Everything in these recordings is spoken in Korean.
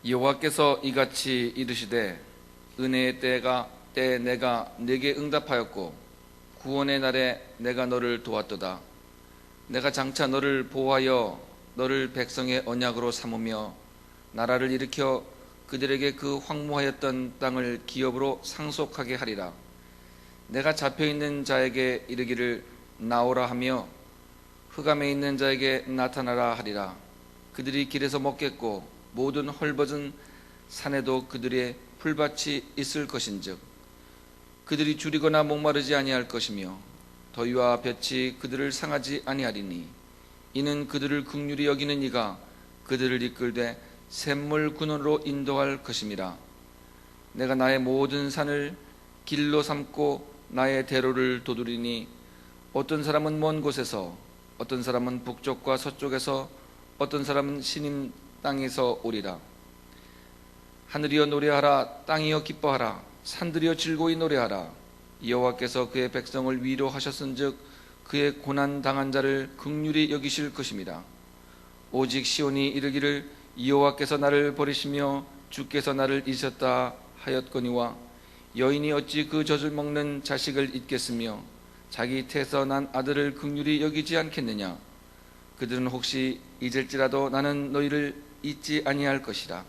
여호와께서 이같이 이르시되 은혜의 때에 내가 네게 응답하였고 구원의 날에 내가 너를 도왔도다. 내가 장차 너를 보호하여 너를 백성의 언약으로 삼으며 나라를 일으켜 그들에게 그 황무하였던 땅을 기업으로 상속하게 하리라. 내가 잡혀있는 자에게 이르기를 나오라 하며 흑암에 있는 자에게 나타나라 하리라. 그들이 길에서 먹겠고 모든 헐벗은 산에도 그들의 풀밭이 있을 것인즉 그들이 줄이거나 목마르지 아니할 것이며 더위와 볕이 그들을 상하지 아니하리니 이는 그들을 긍휼히 여기는 이가 그들을 이끌되 샘물 군원으로 인도할 것임이라. 내가 나의 모든 산을 길로 삼고 나의 대로를 도두리니 어떤 사람은 먼 곳에서 어떤 사람은 북쪽과 서쪽에서 어떤 사람은 시님 땅에서 오리라. 하늘이여 노래하라. 땅이여 기뻐하라. 산들이여 즐거이 노래하라. 여호와께서 그의 백성을 위로하셨은즉 그의 고난 당한 자를 긍휼히 여기실 것입니다. 오직 시온이 이르기를 여호와께서 나를 버리시며 주께서 나를 잊으셨다 하였거니와 여인이 어찌 그 젖을 먹는 자식을 잊겠으며 자기 태에서 난 아들을 긍휼히 여기지 않겠느냐. 그들은 혹시 잊을지라도 나는 너희를 잊지 아니할 것이라.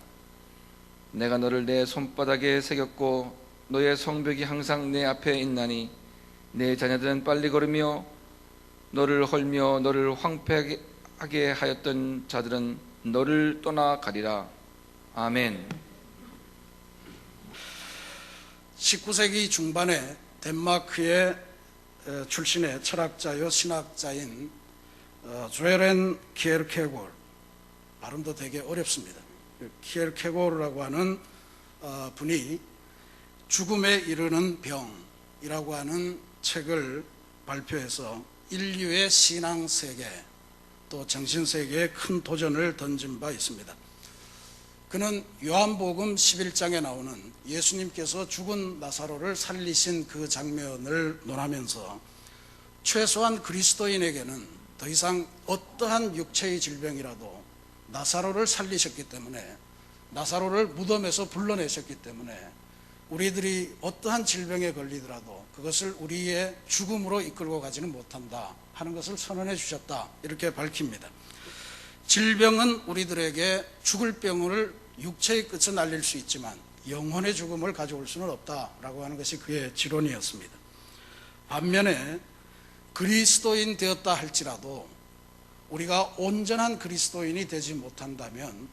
내가 너를 내 손바닥에 새겼고 너의 성벽이 항상 내 앞에 있나니 내 자녀들은 빨리 걸으며 너를 헐며 너를 황폐하게 하였던 자들은 너를 떠나가리라. 아멘. 19세기 중반에 덴마크의 출신의 철학자요 신학자인 조에렌 키에르케고르, 발음도 되게 어렵습니다. 키에르케고르라고 하는 분이 죽음에 이르는 병이라고 하는 책을 발표해서 인류의 신앙세계 또 정신세계에 큰 도전을 던진 바 있습니다. 그는 요한복음 11장에 나오는 예수님께서 죽은 나사로를 살리신 그 장면을 논하면서 최소한 그리스도인에게는 더 이상 어떠한 육체의 질병이라도 나사로를 살리셨기 때문에, 나사로를 무덤에서 불러내셨기 때문에 우리들이 어떠한 질병에 걸리더라도 그것을 우리의 죽음으로 이끌고 가지는 못한다 하는 것을 선언해 주셨다, 이렇게 밝힙니다. 질병은 우리들에게 죽을 병을 육체의 끝은 알릴 수 있지만 영혼의 죽음을 가져올 수는 없다라고 하는 것이 그의 지론이었습니다. 반면에 그리스도인 되었다 할지라도 우리가 온전한 그리스도인이 되지 못한다면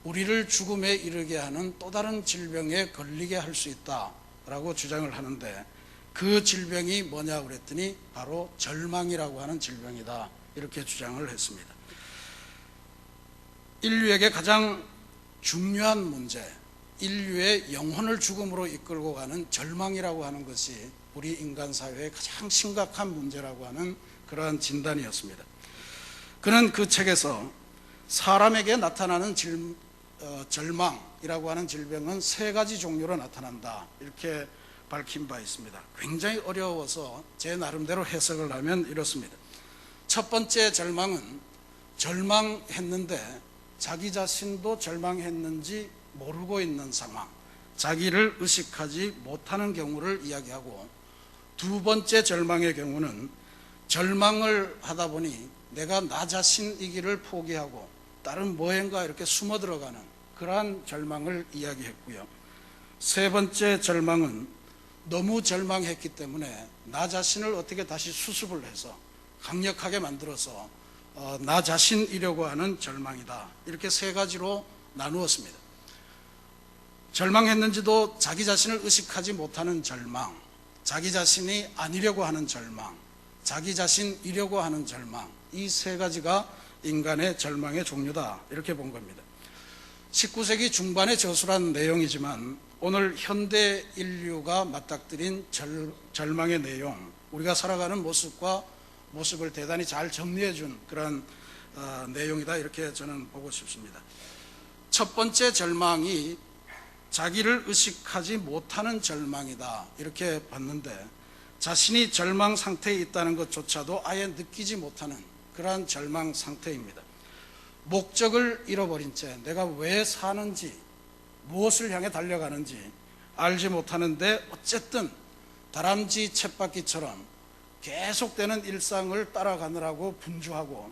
우리를 죽음에 이르게 하는 또 다른 질병에 걸리게 할 수 있다라고 주장을 하는데, 그 질병이 뭐냐 그랬더니 바로 절망이라고 하는 질병이다, 이렇게 주장을 했습니다. 인류에게 가장 중요한 문제, 인류의 영혼을 죽음으로 이끌고 가는 절망이라고 하는 것이 우리 인간 사회의 가장 심각한 문제라고 하는 그러한 진단이었습니다. 그는 그 책에서 사람에게 나타나는 절망이라고 하는 질병은 세 가지 종류로 나타난다, 이렇게 밝힌 바 있습니다. 굉장히 어려워서 제 나름대로 해석을 하면 이렇습니다. 첫 번째 절망은 절망했는데 자기 자신도 절망했는지 모르고 있는 상황, 자기를 의식하지 못하는 경우를 이야기하고, 두 번째 절망의 경우는 절망을 하다 보니 내가 나 자신이기를 포기하고 다른 뭐인가 이렇게 숨어 들어가는 그러한 절망을 이야기했고요. 세 번째 절망은 너무 절망했기 때문에 나 자신을 어떻게 다시 수습을 해서 강력하게 만들어서 나 자신이려고 하는 절망이다, 이렇게 세 가지로 나누었습니다. 절망했는지도 자기 자신을 의식하지 못하는 절망, 자기 자신이 아니려고 하는 절망, 자기 자신이려고 하는 절망, 이 세 가지가 인간의 절망의 종류다, 이렇게 본 겁니다. 19세기 중반에 저술한 내용이지만 오늘 현대 인류가 맞닥뜨린 절망의 내용, 우리가 살아가는 모습을 대단히 잘 정리해 준 그런 내용이다, 이렇게 저는 보고 싶습니다. 첫 번째 절망이 자기를 의식하지 못하는 절망이다, 이렇게 봤는데, 자신이 절망 상태에 있다는 것조차도 아예 느끼지 못하는 그러한 절망 상태입니다. 목적을 잃어버린 채 내가 왜 사는지, 무엇을 향해 달려가는지 알지 못하는데 어쨌든 다람쥐 쳇바퀴처럼 계속되는 일상을 따라가느라고 분주하고,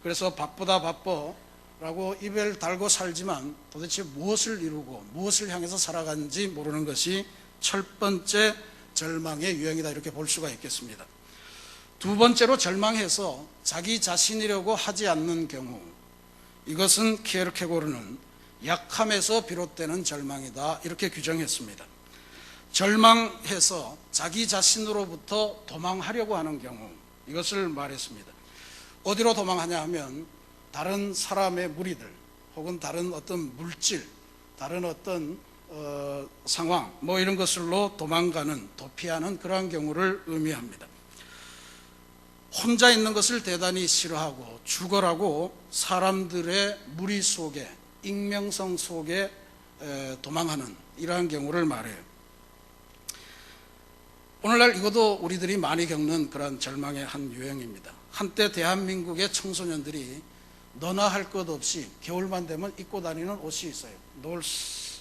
그래서 바쁘다 바빠라고 입을 달고 살지만 도대체 무엇을 이루고 무엇을 향해서 살아가는지 모르는 것이 첫 번째 절망의 유형이다, 이렇게 볼 수가 있겠습니다. 두 번째로 절망해서 자기 자신이려고 하지 않는 경우, 이것은 키에르케고르는 약함에서 비롯되는 절망이다, 이렇게 규정했습니다. 절망해서 자기 자신으로부터 도망하려고 하는 경우, 이것을 말했습니다. 어디로 도망하냐 하면 다른 사람의 무리들 혹은 다른 어떤 물질, 다른 어떤 상황 이런 것으로 도망가는, 도피하는 그러한 경우를 의미합니다. 혼자 있는 것을 대단히 싫어하고 죽어라고 사람들의 무리 속에, 익명성 속에 도망하는 이러한 경우를 말해요. 오늘날 이것도 우리들이 많이 겪는 그런 절망의 한 유형입니다. 한때 대한민국의 청소년들이 너나 할 것 없이 겨울만 되면 입고 다니는 옷이 있어요. 놀스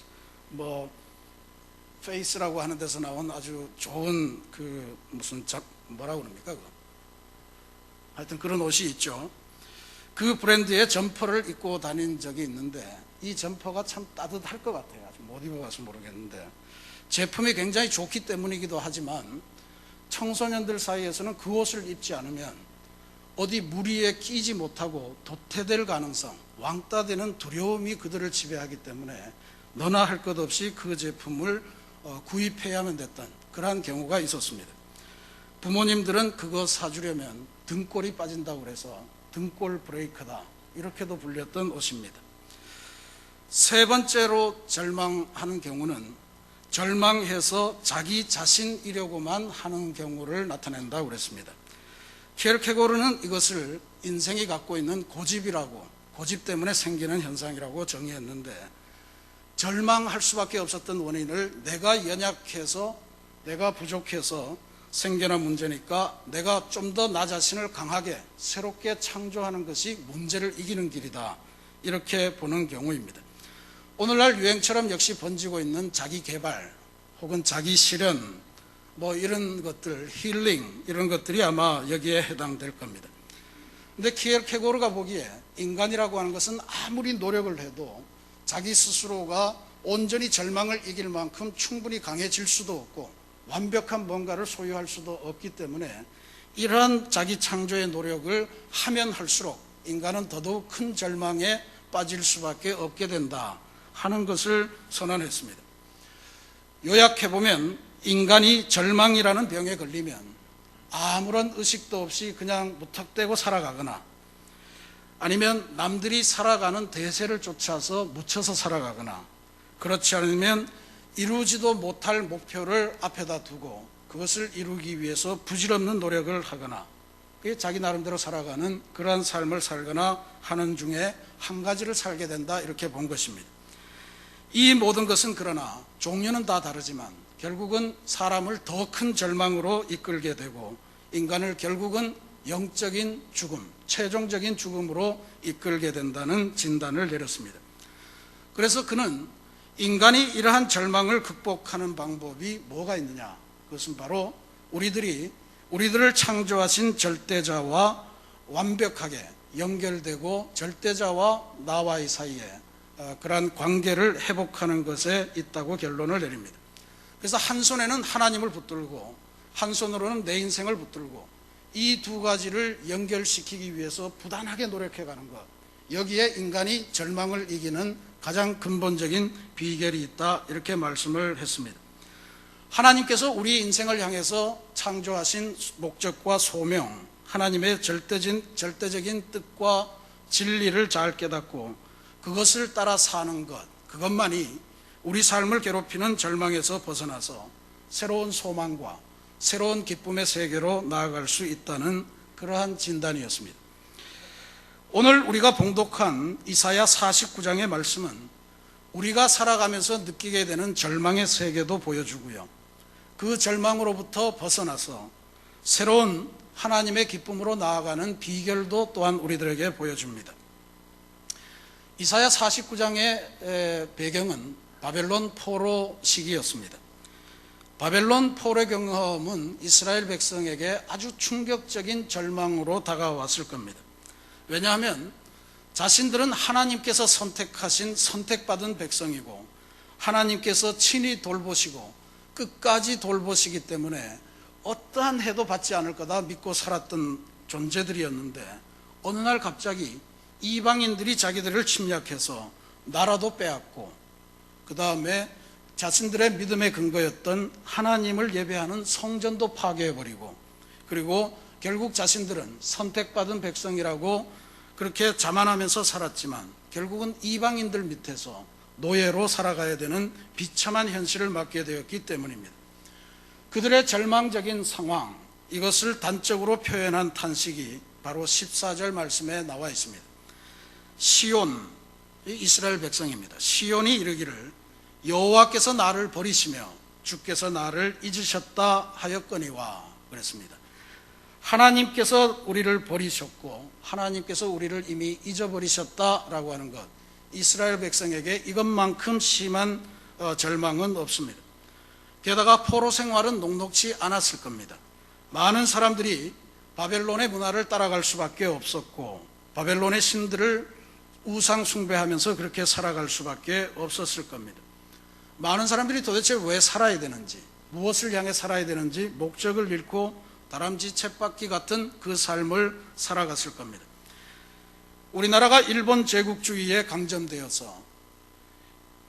페이스라고 하는 데서 나온 아주 좋은 뭐라고 그럽니까? 하여튼 그런 옷이 있죠. 그 브랜드의 점퍼를 입고 다닌 적이 있는데 이 점퍼가 참 따뜻할 것 같아요. 아직 못 입어봐서 모르겠는데 제품이 굉장히 좋기 때문이기도 하지만 청소년들 사이에서는 그 옷을 입지 않으면 어디 무리에 끼지 못하고 도태될 가능성, 왕따되는 두려움이 그들을 지배하기 때문에 너나 할 것 없이 그 제품을 구입해야만 됐던 그러한 경우가 있었습니다. 부모님들은 그거 사주려면 등골이 빠진다고 그래서 등골 브레이크다, 이렇게도 불렸던 옷입니다. 세 번째로 절망하는 경우는 절망해서 자기 자신이려고만 하는 경우를 나타낸다고 그랬습니다. 키에르케고르는 이것을 인생이 갖고 있는 고집이라고, 고집 때문에 생기는 현상이라고 정의했는데, 절망할 수밖에 없었던 원인을 내가 연약해서, 내가 부족해서 생겨난 문제니까 내가 좀 더 나 자신을 강하게 새롭게 창조하는 것이 문제를 이기는 길이다, 이렇게 보는 경우입니다. 오늘날 유행처럼 역시 번지고 있는 자기 개발 혹은 자기 실현 이런 것들, 힐링 이런 것들이 아마 여기에 해당될 겁니다. 근데 키에르케고르가 보기에 인간이라고 하는 것은 아무리 노력을 해도 자기 스스로가 온전히 절망을 이길 만큼 충분히 강해질 수도 없고 완벽한 뭔가를 소유할 수도 없기 때문에 이러한 자기 창조의 노력을 하면 할수록 인간은 더더욱 큰 절망에 빠질 수밖에 없게 된다 하는 것을 선언했습니다. 요약해보면 인간이 절망이라는 병에 걸리면 아무런 의식도 없이 그냥 무턱대고 살아가거나 아니면 남들이 살아가는 대세를 쫓아서 묻혀서 살아가거나, 그렇지 않으면 이루지도 못할 목표를 앞에다 두고 그것을 이루기 위해서 부질없는 노력을 하거나, 그게 자기 나름대로 살아가는 그러한 삶을 살거나 하는 중에 한 가지를 살게 된다, 이렇게 본 것입니다. 이 모든 것은 그러나 종류는 다 다르지만 결국은 사람을 더 큰 절망으로 이끌게 되고 인간을 결국은 영적인 죽음, 최종적인 죽음으로 이끌게 된다는 진단을 내렸습니다. 그래서 그는 인간이 이러한 절망을 극복하는 방법이 뭐가 있느냐, 그것은 바로 우리들을 창조하신 절대자와 완벽하게 연결되고 절대자와 나와의 사이에 그러한 관계를 회복하는 것에 있다고 결론을 내립니다. 그래서 한 손에는 하나님을 붙들고 한 손으로는 내 인생을 붙들고 이 두 가지를 연결시키기 위해서 부단하게 노력해가는 것, 여기에 인간이 절망을 이기는 가장 근본적인 비결이 있다, 이렇게 말씀을 했습니다. 하나님께서 우리 인생을 향해서 창조하신 목적과 소명, 하나님의 절대적인 뜻과 진리를 잘 깨닫고 그것을 따라 사는 것, 그것만이 우리 삶을 괴롭히는 절망에서 벗어나서 새로운 소망과 새로운 기쁨의 세계로 나아갈 수 있다는 그러한 진단이었습니다. 오늘 우리가 봉독한 이사야 49장의 말씀은 우리가 살아가면서 느끼게 되는 절망의 세계도 보여주고요, 그 절망으로부터 벗어나서 새로운 하나님의 기쁨으로 나아가는 비결도 또한 우리들에게 보여줍니다. 이사야 49장의 배경은 바벨론 포로 시기였습니다. 바벨론 포로의 경험은 이스라엘 백성에게 아주 충격적인 절망으로 다가왔을 겁니다. 왜냐하면 자신들은 하나님께서 선택하신 선택받은 백성이고 하나님께서 친히 돌보시고 끝까지 돌보시기 때문에 어떠한 해도 받지 않을 거다 믿고 살았던 존재들이었는데 어느 날 갑자기 이방인들이 자기들을 침략해서 나라도 빼앗고 그 다음에 자신들의 믿음의 근거였던 하나님을 예배하는 성전도 파괴해버리고 그리고 결국 자신들은 선택받은 백성이라고 그렇게 자만하면서 살았지만 결국은 이방인들 밑에서 노예로 살아가야 되는 비참한 현실을 맞게 되었기 때문입니다. 그들의 절망적인 상황, 이것을 단적으로 표현한 탄식이 바로 14절 말씀에 나와 있습니다. 시온, 이스라엘 백성입니다. 시온이 이르기를 여호와께서 나를 버리시며 주께서 나를 잊으셨다 하였거니와 그랬습니다. 하나님께서 우리를 버리셨고 하나님께서 우리를 이미 잊어버리셨다라고 하는 것, 이스라엘 백성에게 이것만큼 심한 절망은 없습니다. 게다가 포로 생활은 녹록지 않았을 겁니다. 많은 사람들이 바벨론의 문화를 따라갈 수밖에 없었고 바벨론의 신들을 우상 숭배하면서 그렇게 살아갈 수밖에 없었을 겁니다. 많은 사람들이 도대체 왜 살아야 되는지, 무엇을 향해 살아야 되는지 목적을 잃고 다람쥐 쳇바퀴 같은 그 삶을 살아갔을 겁니다. 우리나라가 일본 제국주의에 강점되어서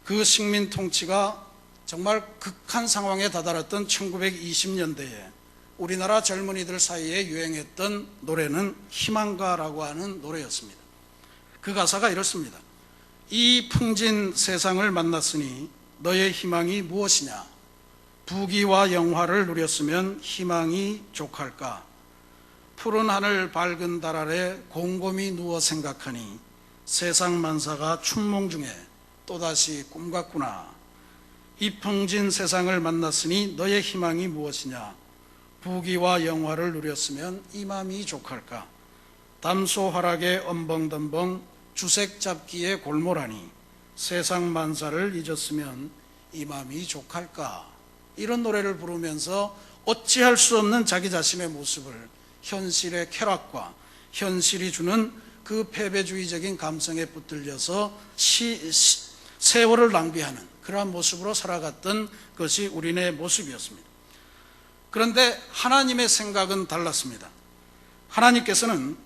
그 식민 통치가 정말 극한 상황에 다다랐던 1920년대에 우리나라 젊은이들 사이에 유행했던 노래는 희망가라고 하는 노래였습니다. 그 가사가 이렇습니다. 이 풍진 세상을 만났으니 너의 희망이 무엇이냐? 부귀와 영화를 누렸으면 희망이 족할까? 푸른 하늘 밝은 달 아래 곰곰이 누워 생각하니 세상 만사가 춘몽 중에 또다시 꿈 같구나. 이 풍진 세상을 만났으니 너의 희망이 무엇이냐? 부귀와 영화를 누렸으면 이 맘이 족할까? 담소 화락에 엄벙덤벙 주색 잡기에 골몰하니 세상 만사를 잊었으면 이 맘이 족할까? 이런 노래를 부르면서 어찌할 수 없는 자기 자신의 모습을 현실의 쾌락과 현실이 주는 그 패배주의적인 감성에 붙들려서 세월을 낭비하는 그러한 모습으로 살아갔던 것이 우리네 모습이었습니다. 그런데 하나님의 생각은 달랐습니다. 하나님께서는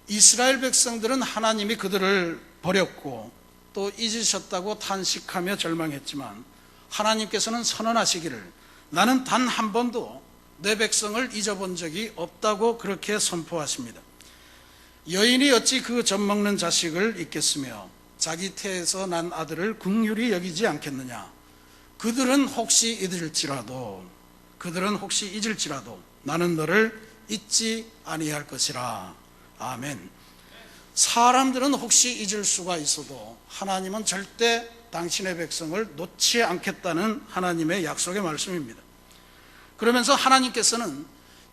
이스라엘 백성들은 하나님이 그들을 버렸고 또 잊으셨다고 탄식하며 절망했지만 하나님께서는 선언하시기를 나는 단 한 번도 내 백성을 잊어본 적이 없다고 그렇게 선포하십니다. 여인이 어찌 그 젖먹는 자식을 잊겠으며 자기 태에서 난 아들을 긍휼히 여기지 않겠느냐. 그들은 혹시 잊을지라도 나는 너를 잊지 아니할 것이라. 아멘. 사람들은 혹시 잊을 수가 있어도 하나님은 절대 당신의 백성을 놓지 않겠다는 하나님의 약속의 말씀입니다. 그러면서 하나님께서는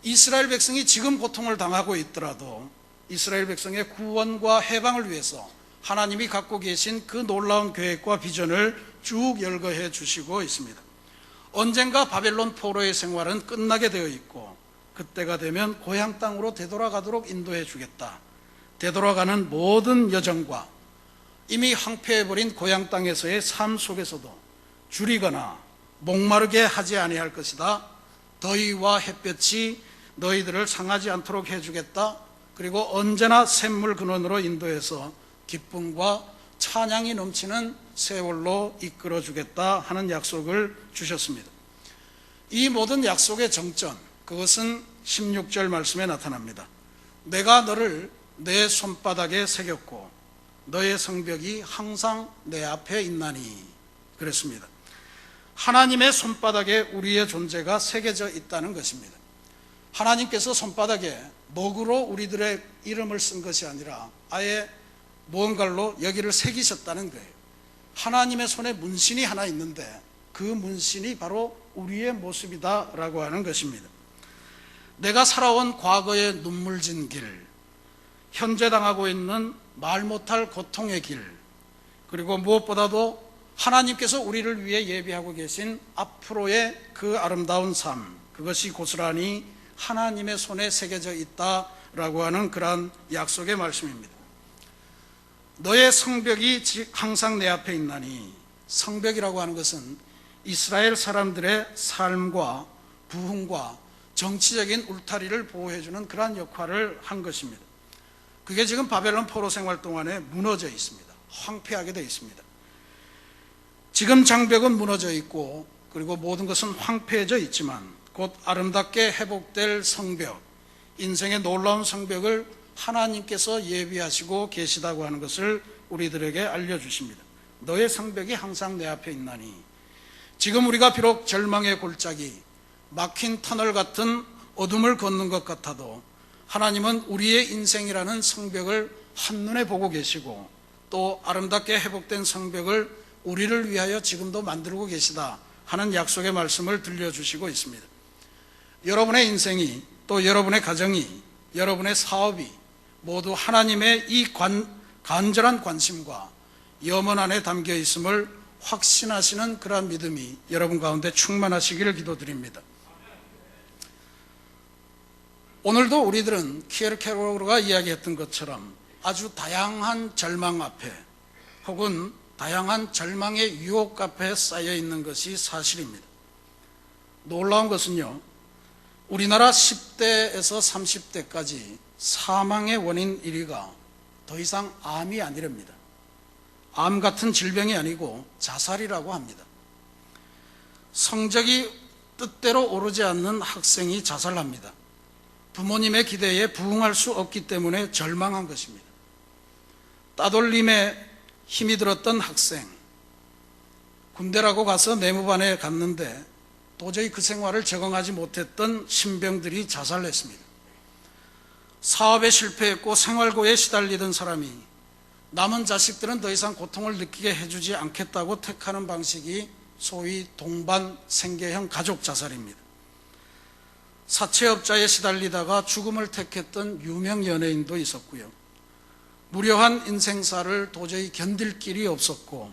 이스라엘 백성이 지금 고통을 당하고 있더라도 이스라엘 백성의 구원과 해방을 위해서 하나님이 갖고 계신 그 놀라운 계획과 비전을 쭉 열거해 주시고 있습니다. 언젠가 바벨론 포로의 생활은 끝나게 되어 있고 그때가 되면 고향 땅으로 되돌아가도록 인도해 주겠다. 되돌아가는 모든 여정과 이미 황폐해버린 고향 땅에서의 삶 속에서도 줄이거나 목마르게 하지 아니할 것이다. 더위와 햇볕이 너희들을 상하지 않도록 해주겠다. 그리고 언제나 샘물 근원으로 인도해서 기쁨과 찬양이 넘치는 세월로 이끌어주겠다 하는 약속을 주셨습니다. 이 모든 약속의 정점, 그것은 16절 말씀에 나타납니다. 내가 너를 내 손바닥에 새겼고 너의 성벽이 항상 내 앞에 있나니 그랬습니다. 하나님의 손바닥에 우리의 존재가 새겨져 있다는 것입니다. 하나님께서 손바닥에 먹으로 우리들의 이름을 쓴 것이 아니라 아예 무언가로 여기를 새기셨다는 거예요. 하나님의 손에 문신이 하나 있는데 그 문신이 바로 우리의 모습이다라고 하는 것입니다. 내가 살아온 과거의 눈물진 길, 현재 당하고 있는 말 못할 고통의 길, 그리고 무엇보다도 하나님께서 우리를 위해 예비하고 계신 앞으로의 그 아름다운 삶, 그것이 고스란히 하나님의 손에 새겨져 있다라고 하는 그러한 약속의 말씀입니다. 너의 성벽이 항상 내 앞에 있나니, 성벽이라고 하는 것은 이스라엘 사람들의 삶과 부흥과 정치적인 울타리를 보호해주는 그러한 역할을 한 것입니다. 그게 지금 바벨론 포로 생활 동안에 무너져 있습니다. 황폐하게 되어 있습니다. 지금 장벽은 무너져 있고 그리고 모든 것은 황폐해져 있지만 곧 아름답게 회복될 성벽, 인생의 놀라운 성벽을 하나님께서 예비하시고 계시다고 하는 것을 우리들에게 알려주십니다. 너의 성벽이 항상 내 앞에 있나니, 지금 우리가 비록 절망의 골짜기, 막힌 터널 같은 어둠을 걷는 것 같아도 하나님은 우리의 인생이라는 성벽을 한눈에 보고 계시고 또 아름답게 회복된 성벽을 우리를 위하여 지금도 만들고 계시다 하는 약속의 말씀을 들려주시고 있습니다. 여러분의 인생이, 또 여러분의 가정이, 여러분의 사업이 모두 하나님의 이 간절한 관심과 염원 안에 담겨 있음을 확신하시는 그러한 믿음이 여러분 가운데 충만하시기를 기도드립니다. 오늘도 우리들은 키에르케고르가 이야기했던 것처럼 아주 다양한 절망 앞에 혹은 다양한 절망의 유혹 앞에 쌓여 있는 것이 사실입니다. 놀라운 것은요, 우리나라 10대에서 30대까지 사망의 원인 1위가 더 이상 암이 아니랍니다. 암 같은 질병이 아니고 자살이라고 합니다. 성적이 뜻대로 오르지 않는 학생이 자살합니다. 부모님의 기대에 부응할 수 없기 때문에 절망한 것입니다. 따돌림에 힘이 들었던 학생, 군대라고 가서 내무반에 갔는데 도저히 그 생활을 적응하지 못했던 신병들이 자살했습니다. 사업에 실패했고 생활고에 시달리던 사람이 남은 자식들은 더 이상 고통을 느끼게 해주지 않겠다고 택하는 방식이 소위 동반 생계형 가족 자살입니다. 사채업자에 시달리다가 죽음을 택했던 유명 연예인도 있었고요. 무료한 인생사를 도저히 견딜 길이 없었고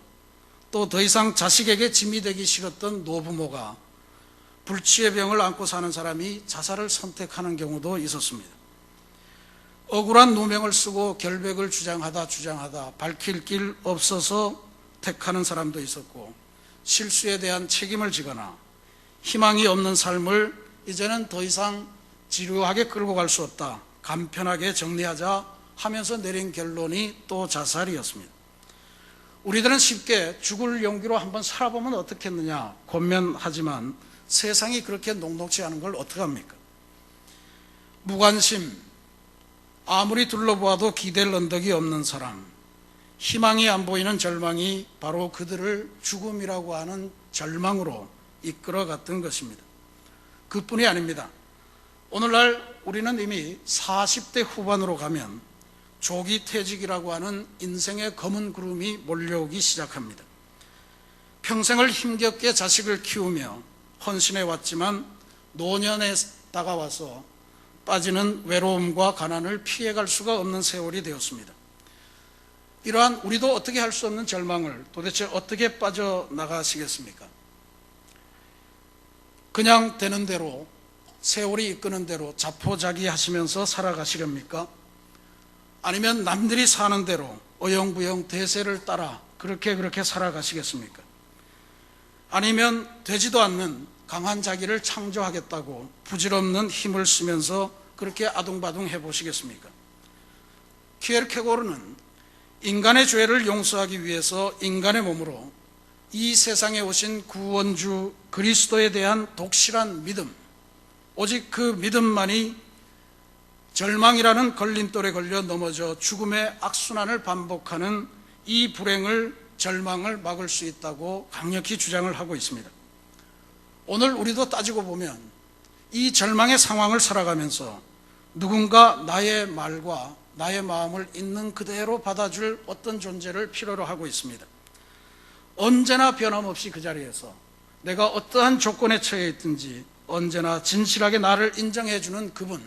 또 더 이상 자식에게 짐이 되기 싫었던 노부모가 불치의 병을 안고 사는 사람이 자살을 선택하는 경우도 있었습니다. 억울한 누명을 쓰고 결백을 주장하다 밝힐 길 없어서 택하는 사람도 있었고, 실수에 대한 책임을 지거나 희망이 없는 삶을 이제는 더 이상 지루하게 끌고 갈 수 없다, 간편하게 정리하자 하면서 내린 결론이 또 자살이었습니다. 우리들은 쉽게 죽을 용기로 한번 살아보면 어떻겠느냐 권면하지만 세상이 그렇게 녹록지 않은 걸 어떡합니까? 무관심, 아무리 둘러보아도 기댈 언덕이 없는 사람, 희망이 안 보이는 절망이 바로 그들을 죽음이라고 하는 절망으로 이끌어갔던 것입니다. 그뿐이 아닙니다. 오늘날 우리는 이미 40대 후반으로 가면 조기 퇴직이라고 하는 인생의 검은 구름이 몰려오기 시작합니다. 평생을 힘겹게 자식을 키우며 헌신해 왔지만 노년에 다가와서 빠지는 외로움과 가난을 피해갈 수가 없는 세월이 되었습니다. 이러한 우리도 어떻게 할 수 없는 절망을 도대체 어떻게 빠져나가시겠습니까? 그냥 되는 대로, 세월이 이끄는 대로 자포자기하시면서 살아가시렵니까? 아니면 남들이 사는 대로 어영부영 대세를 따라 그렇게 살아가시겠습니까? 아니면 되지도 않는 강한 자기를 창조하겠다고 부질없는 힘을 쓰면서 그렇게 아둥바둥 해보시겠습니까? 키에르케고르는 인간의 죄를 용서하기 위해서 인간의 몸으로 이 세상에 오신 구원주 그리스도에 대한 독실한 믿음, 오직 그 믿음만이 절망이라는 걸림돌에 걸려 넘어져 죽음의 악순환을 반복하는 이 불행을, 절망을 막을 수 있다고 강력히 주장을 하고 있습니다. 오늘 우리도 따지고 보면 이 절망의 상황을 살아가면서 누군가 나의 말과 나의 마음을 있는 그대로 받아줄 어떤 존재를 필요로 하고 있습니다. 언제나 변함없이 그 자리에서 내가 어떠한 조건에 처해 있든지 언제나 진실하게 나를 인정해주는 그분,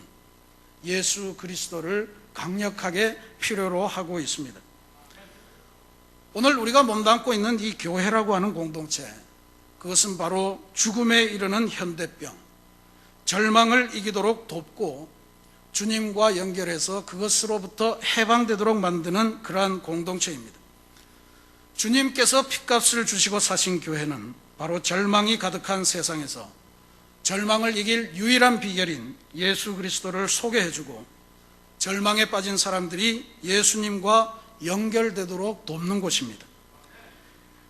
예수 그리스도를 강력하게 필요로 하고 있습니다. 오늘 우리가 몸담고 있는 이 교회라고 하는 공동체, 그것은 바로 죽음에 이르는 현대병, 절망을 이기도록 돕고 주님과 연결해서 그것으로부터 해방되도록 만드는 그러한 공동체입니다. 주님께서 핏값을 주시고 사신 교회는 바로 절망이 가득한 세상에서 절망을 이길 유일한 비결인 예수 그리스도를 소개해주고 절망에 빠진 사람들이 예수님과 연결되도록 돕는 곳입니다.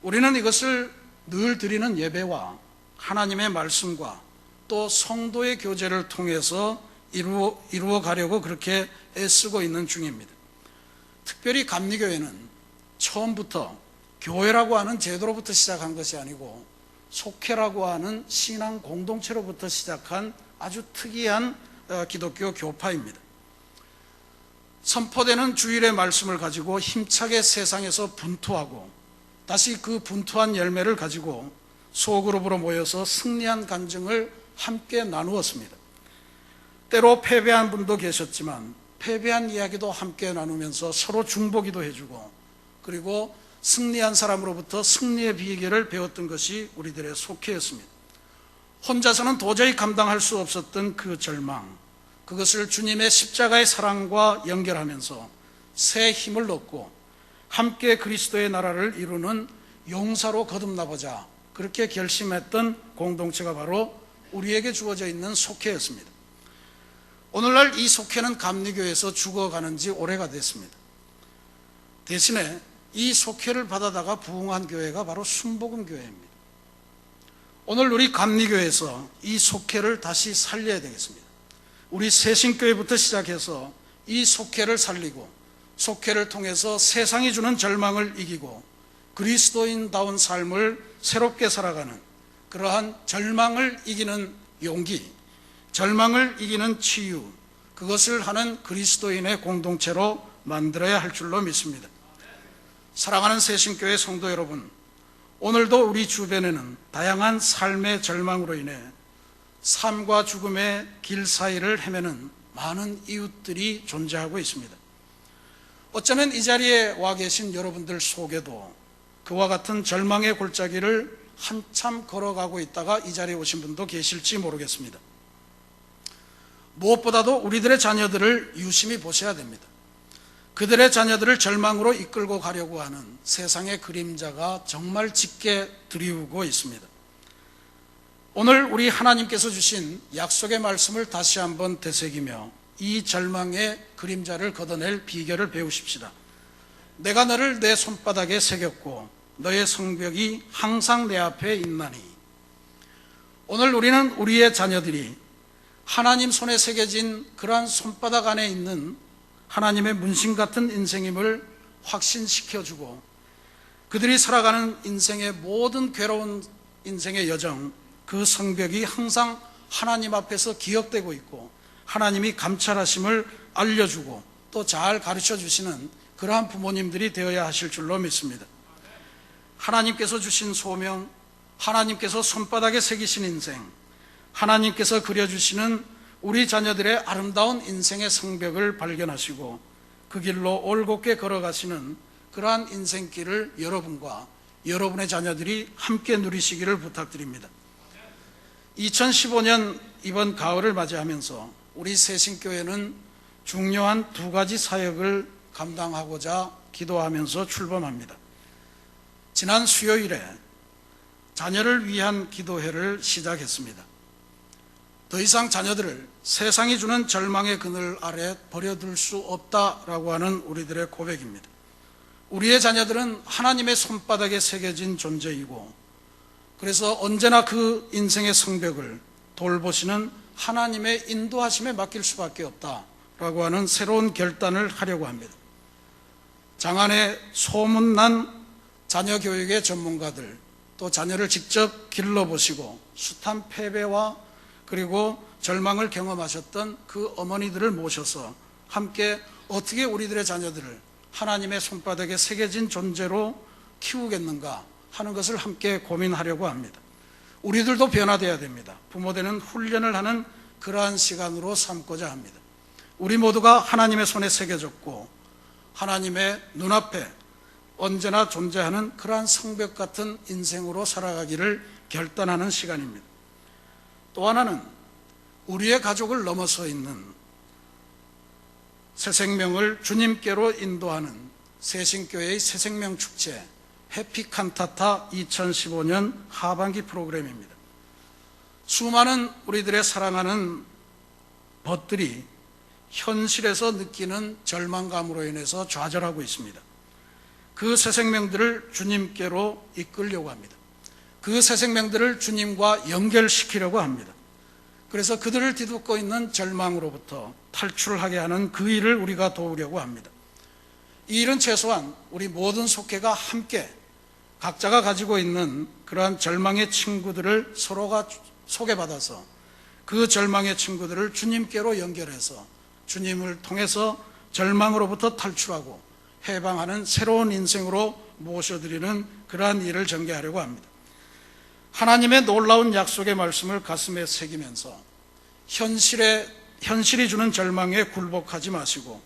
우리는 이것을 늘 드리는 예배와 하나님의 말씀과 또 성도의 교제를 통해서 이루어 가려고 그렇게 애쓰고 있는 중입니다. 특별히 감리교회는 처음부터 교회라고 하는 제도로부터 시작한 것이 아니고 속회라고 하는 신앙 공동체로부터 시작한 아주 특이한 기독교 교파입니다. 선포되는 주일의 말씀을 가지고 힘차게 세상에서 분투하고 다시 그 분투한 열매를 가지고 소그룹으로 모여서 승리한 간증을 함께 나누었습니다. 때로 패배한 분도 계셨지만 패배한 이야기도 함께 나누면서 서로 중보기도 해주고 그리고 승리한 사람으로부터 승리의 비결을 배웠던 것이 우리들의 속회였습니다. 혼자서는 도저히 감당할 수 없었던 그 절망, 그것을 주님의 십자가의 사랑과 연결하면서 새 힘을 얻고 함께 그리스도의 나라를 이루는 용사로 거듭나보자, 그렇게 결심했던 공동체가 바로 우리에게 주어져 있는 속회였습니다. 오늘날 이 속회는 감리교에서 죽어가는 지 오래가 됐습니다. 대신에 이 속회를 받아다가 부흥한 교회가 바로 순복음교회입니다. 오늘 우리 감리교에서 이 속회를 다시 살려야 되겠습니다. 우리 새신교회부터 시작해서 이 속회를 살리고 속회를 통해서 세상이 주는 절망을 이기고 그리스도인다운 삶을 새롭게 살아가는 그러한 절망을 이기는 용기, 절망을 이기는 치유, 그것을 하는 그리스도인의 공동체로 만들어야 할 줄로 믿습니다. 사랑하는 새신교회 성도 여러분, 오늘도 우리 주변에는 다양한 삶의 절망으로 인해 삶과 죽음의 길 사이를 헤매는 많은 이웃들이 존재하고 있습니다. 어쩌면 이 자리에 와 계신 여러분들 속에도 그와 같은 절망의 골짜기를 한참 걸어가고 있다가 이 자리에 오신 분도 계실지 모르겠습니다. 무엇보다도 우리들의 자녀들을 유심히 보셔야 됩니다. 그들의 자녀들을 절망으로 이끌고 가려고 하는 세상의 그림자가 정말 짙게 드리우고 있습니다. 오늘 우리 하나님께서 주신 약속의 말씀을 다시 한번 되새기며 이 절망의 그림자를 걷어낼 비결을 배우십시다. 내가 너를 내 손바닥에 새겼고 너의 성벽이 항상 내 앞에 있나니. 오늘 우리는 우리의 자녀들이 하나님 손에 새겨진 그러한 손바닥 안에 있는 하나님의 문신 같은 인생임을 확신시켜주고 그들이 살아가는 인생의 모든 괴로운 인생의 여정, 그 성벽이 항상 하나님 앞에서 기억되고 있고 하나님이 감찰하심을 알려주고 또 잘 가르쳐 주시는 그러한 부모님들이 되어야 하실 줄로 믿습니다. 하나님께서 주신 소명, 하나님께서 손바닥에 새기신 인생, 하나님께서 그려주시는 우리 자녀들의 아름다운 인생의 성벽을 발견하시고 그 길로 올곧게 걸어가시는 그러한 인생길을 여러분과 여러분의 자녀들이 함께 누리시기를 부탁드립니다. 2015년 이번 가을을 맞이하면서 우리 새신교회는 중요한 두 가지 사역을 감당하고자 기도하면서 출범합니다. 지난 수요일에 자녀를 위한 기도회를 시작했습니다. 더 이상 자녀들을 세상이 주는 절망의 그늘 아래 버려둘 수 없다라고 하는 우리들의 고백입니다. 우리의 자녀들은 하나님의 손바닥에 새겨진 존재이고 그래서 언제나 그 인생의 성벽을 돌보시는 하나님의 인도하심에 맡길 수밖에 없다라고 하는 새로운 결단을 하려고 합니다. 장안에 소문난 자녀 교육의 전문가들, 또 자녀를 직접 길러보시고 숱한 패배와 그리고 절망을 경험하셨던 그 어머니들을 모셔서 함께 어떻게 우리들의 자녀들을 하나님의 손바닥에 새겨진 존재로 키우겠는가 하는 것을 함께 고민하려고 합니다. 우리들도 변화되어야 됩니다. 부모되는 훈련을 하는 그러한 시간으로 삼고자 합니다. 우리 모두가 하나님의 손에 새겨졌고 하나님의 눈앞에 언제나 존재하는 그러한 성벽 같은 인생으로 살아가기를 결단하는 시간입니다. 또 하나는 우리의 가족을 넘어서 있는 새 생명을 주님께로 인도하는 새신교회의 새생명 축제 해피칸타타 2015년 하반기 프로그램입니다. 수많은 우리들의 사랑하는 벗들이 현실에서 느끼는 절망감으로 인해서 좌절하고 있습니다. 그 새 생명들을 주님께로 이끌려고 합니다. 그 새 생명들을 주님과 연결시키려고 합니다. 그래서 그들을 뒤덮고 있는 절망으로부터 탈출하게 하는 그 일을 우리가 도우려고 합니다. 이 일은 최소한 우리 모든 속회가 함께 각자가 가지고 있는 그러한 절망의 친구들을 서로가 소개받아서 그 절망의 친구들을 주님께로 연결해서 주님을 통해서 절망으로부터 탈출하고 해방하는 새로운 인생으로 모셔드리는 그러한 일을 전개하려고 합니다. 하나님의 놀라운 약속의 말씀을 가슴에 새기면서 현실이 주는 절망에 굴복하지 마시고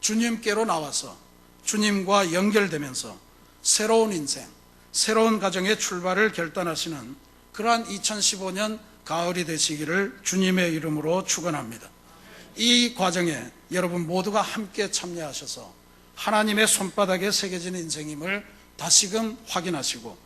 주님께로 나와서 주님과 연결되면서 새로운 인생, 새로운 가정의 출발을 결단하시는 그러한 2015년 가을이 되시기를 주님의 이름으로 축원합니다. 이 과정에 여러분 모두가 함께 참여하셔서 하나님의 손바닥에 새겨진 인생임을 다시금 확인하시고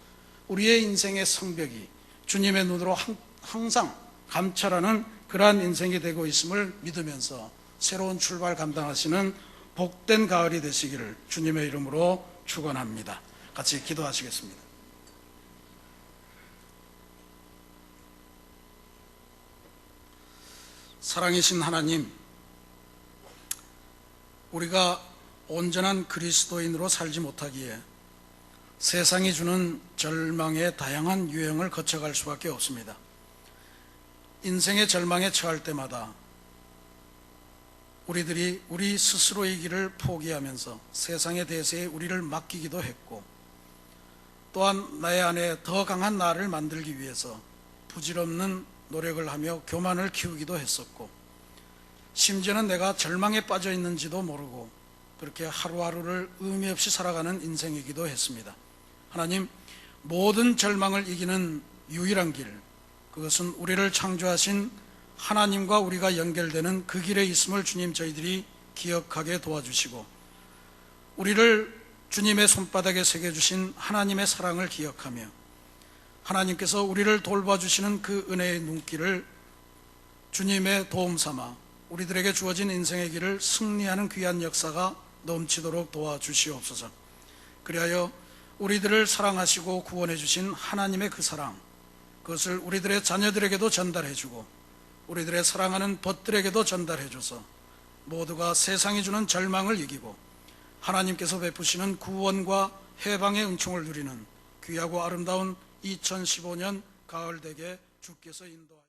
우리의 인생의 성벽이 주님의 눈으로 항상 감찰하는 그러한 인생이 되고 있음을 믿으면서 새로운 출발 감당하시는 복된 가을이 되시기를 주님의 이름으로 축원합니다. 같이 기도하시겠습니다. 사랑이신 하나님, 우리가 온전한 그리스도인으로 살지 못하기에 세상이 주는 절망의 다양한 유형을 거쳐갈 수밖에 없습니다. 인생의 절망에 처할 때마다 우리들이 우리 스스로의 길을 포기하면서 세상에 대해서의 우리를 맡기기도 했고, 또한 나의 안에 더 강한 나를 만들기 위해서 부질없는 노력을 하며 교만을 키우기도 했었고, 심지어는 내가 절망에 빠져 있는지도 모르고 그렇게 하루하루를 의미 없이 살아가는 인생이기도 했습니다. 하나님, 모든 절망을 이기는 유일한 길, 그것은 우리를 창조하신 하나님과 우리가 연결되는 그 길에 있음을 주님 저희들이 기억하게 도와주시고, 우리를 주님의 손바닥에 새겨주신 하나님의 사랑을 기억하며 하나님께서 우리를 돌봐주시는 그 은혜의 눈길을 주님의 도움 삼아 우리들에게 주어진 인생의 길을 승리하는 귀한 역사가 넘치도록 도와주시옵소서. 그리하여 우리들을 사랑하시고 구원해 주신 하나님의 그 사랑, 그것을 우리들의 자녀들에게도 전달해 주고 우리들의 사랑하는 벗들에게도 전달해 줘서 모두가 세상이 주는 절망을 이기고 하나님께서 베푸시는 구원과 해방의 은총을 누리는 귀하고 아름다운 2015년 가을 되게 주께서 인도하옵소서.